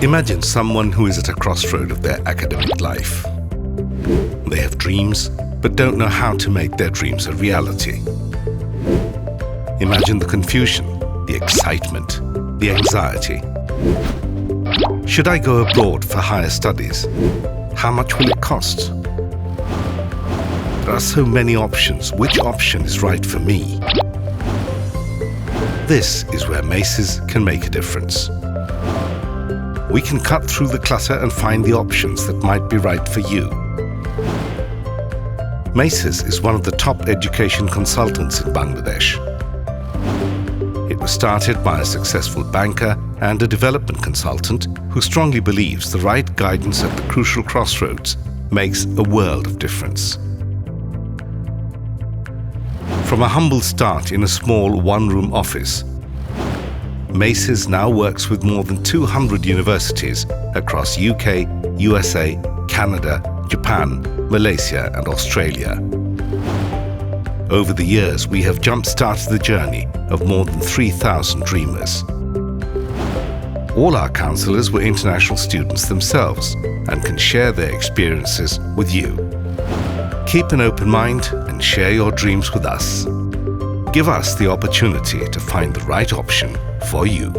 Imagine someone who is at a crossroad of their academic life. They have dreams, but don't know how to make their dreams a reality. Imagine the confusion, the excitement, the anxiety. Should I go abroad for higher studies? How much will it cost? There are so many options. Which option is right for me? This is where MACES can make a difference. We can cut through the clutter and find the options that might be right for you. MACES is one of the top education consultants in Bangladesh. It was started by a successful banker and a development consultant who strongly believes the right guidance at the crucial crossroads makes a world of difference. From a humble start in a small one-room office, MACES now works with more than 200 universities across UK, USA, Canada, Japan, Malaysia and Australia. Over the years, we have jump-started the journey of more than 3,000 dreamers. All our counselors were international students themselves and can share their experiences with you. Keep an open mind and share your dreams with us. Give us the opportunity to find the right option for you.